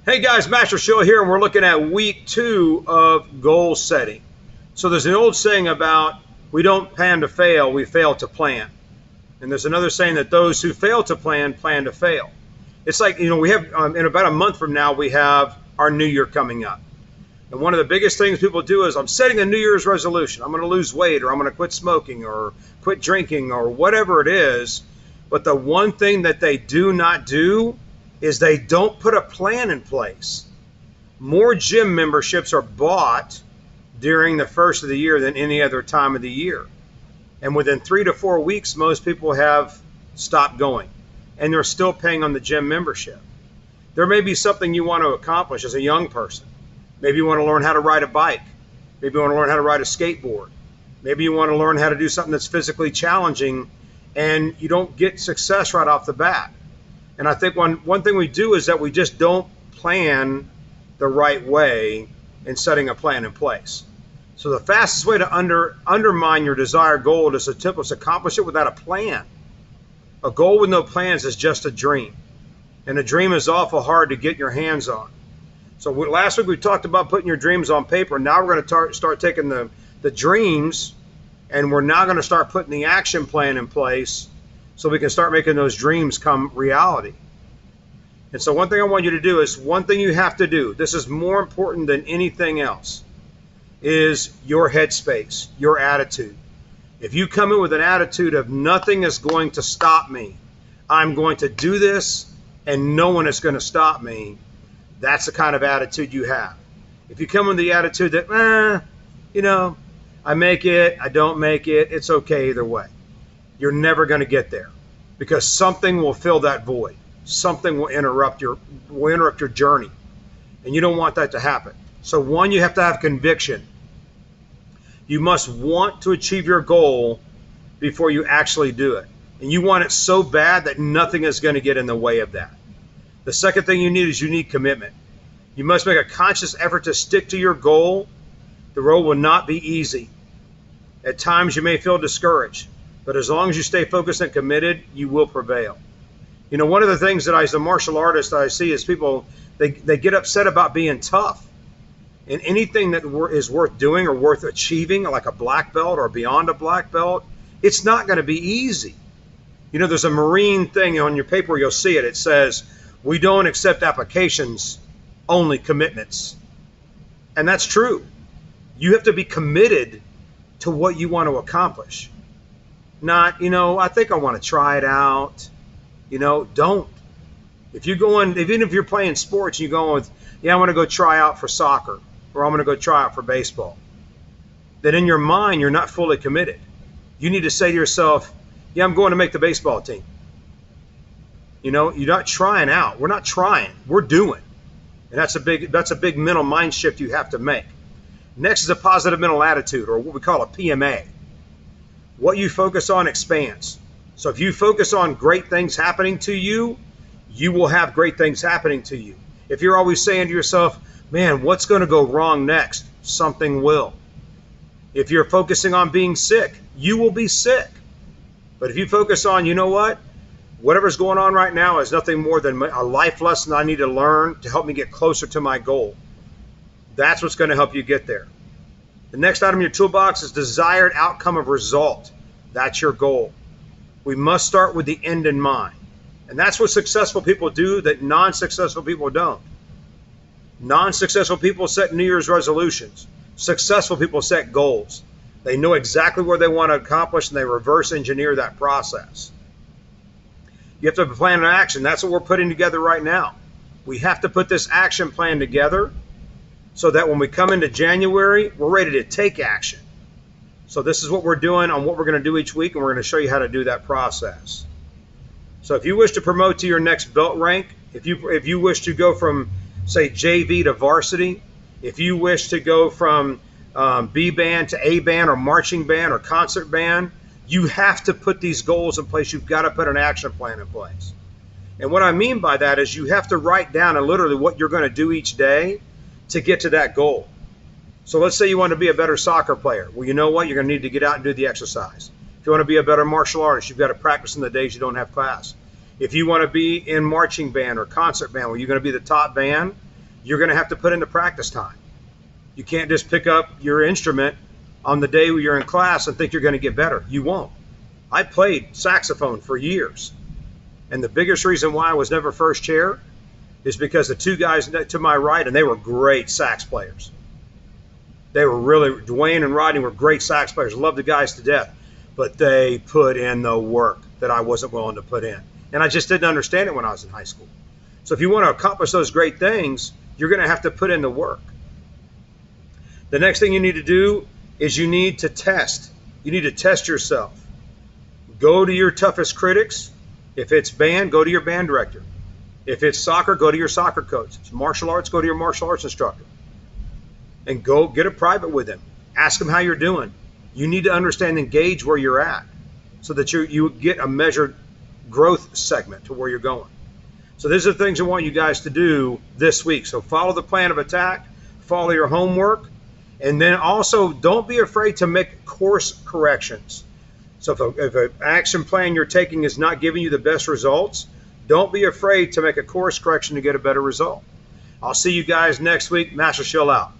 Hey guys, Master Show here, and we're looking at week 2 of goal setting. So there's an old saying about we don't plan to fail, we fail to plan. And there's another saying that those who fail to plan to fail. It's like, we have, in about a month from now, we have our New Year coming up. And one of the biggest things people do is I'm setting a New Year's resolution. I'm going to lose weight, or I'm going to quit smoking, or quit drinking, or whatever it is. But the one thing that they do not do is they don't put a plan in place. More gym memberships are bought during the first of the year than any other time of the year. And within 3 to 4 weeks, most people have stopped going, and they're still paying on the gym membership. There may be something you want to accomplish as a young person. Maybe you want to learn how to ride a bike. Maybe you want to learn how to ride a skateboard. Maybe you want to learn how to do something that's physically challenging, and you don't get success right off the bat. And I think one thing we do is that we just don't plan the right way in setting a plan in place. So the fastest way to undermine your desired goal is to accomplish it without a plan. A goal with no plans is just a dream. And a dream is awful hard to get your hands on. So last week we talked about putting your dreams on paper. Now we're going to start taking the dreams, and we're now going to start putting the action plan in place so we can start making those dreams come reality. And so one thing I want you to do is, one thing you have to do, this is more important than anything else, is your headspace, your attitude. If you come in with an attitude of nothing is going to stop me, I'm going to do this and no one is going to stop me, that's the kind of attitude you have. If you come with the attitude that, I make it, I don't make it, it's okay either way, you're never going to get there, because something will fill that void. Something will interrupt your journey, and you don't want that to happen. So one, you have to have conviction. You must want to achieve your goal before you actually do it, and you want it so bad that nothing is going to get in the way of that. The second thing you need commitment. You must make a conscious effort to stick to your goal. The road will not be easy. At times you may feel discouraged, but as long as you stay focused and committed, you will prevail. One of the things that as a martial artist I see is people, they get upset about being tough. And anything that is worth doing or worth achieving, like a black belt or beyond a black belt, it's not going to be easy. There's a Marine thing on your paper, you'll see it. It says, we don't accept applications, only commitments. And that's true. You have to be committed to what you want to accomplish. Not, I think I want to try it out. Don't. If you go in, even if you're playing sports, you go with, I want to go try out for soccer, or I'm going to go try out for baseball. Then in your mind, you're not fully committed. You need to say to yourself, I'm going to make the baseball team. You're not trying out. We're not trying. We're doing. And that's a big mental mind shift you have to make. Next is a positive mental attitude, or what we call a PMA. What you focus on expands. So if you focus on great things happening to you, you will have great things happening to you. If you're always saying to yourself, man, what's going to go wrong next? Something will. If you're focusing on being sick, you will be sick. But if you focus on, whatever's going on right now is nothing more than a life lesson I need to learn to help me get closer to my goal. That's what's going to help you get there. The next item in your toolbox is desired outcome of result. That's your goal. We must start with the end in mind. And that's what successful people do that non-successful people don't. Non-successful people set New Year's resolutions. Successful people set goals. They know exactly where they want to accomplish, and they reverse engineer that process. You have to have a plan of action. That's what we're putting together right now. We have to put this action plan together so that when we come into January, we're ready to take action. So this is what we're doing on what we're going to do each week, and we're going to show you how to do that process. So if you wish to promote to your next belt rank, if you wish to go from, say, JV to varsity, if you wish to go from B band to A band or marching band or concert band, you have to put these goals in place. You've got to put an action plan in place. And what I mean by that is you have to write down literally what you're going to do each day to get to that goal. So let's say you want to be a better soccer player. Well, you know what? You're going to need to get out and do the exercise. If you want to be a better martial artist, you've got to practice in the days you don't have class. If you want to be in marching band or concert band, where you're going to be the top band, you're going to have to put into practice time. You can't just pick up your instrument on the day you're in class and think you're going to get better. You won't. I played saxophone for years. And the biggest reason why I was never first chair is because the two guys to my right, and they were great sax players. They were really, Dwayne and Rodney were great sax players. Loved the guys to death. But they put in the work that I wasn't willing to put in. And I just didn't understand it when I was in high school. So if you want to accomplish those great things, you're going to have to put in the work. The next thing you need to do is you need to test. You need to test yourself. Go to your toughest critics. If it's band, go to your band director. If it's soccer, go to your soccer coach. If it's martial arts, go to your martial arts instructor. And go get a private with them. Ask them how you're doing. You need to understand and gauge where you're at so that you get a measured growth segment to where you're going. So these are the things I want you guys to do this week. So follow the plan of attack, follow your homework, and then also don't be afraid to make course corrections. So if an action plan you're taking is not giving you the best results, don't be afraid to make a course correction to get a better result. I'll see you guys next week. Master Shill out.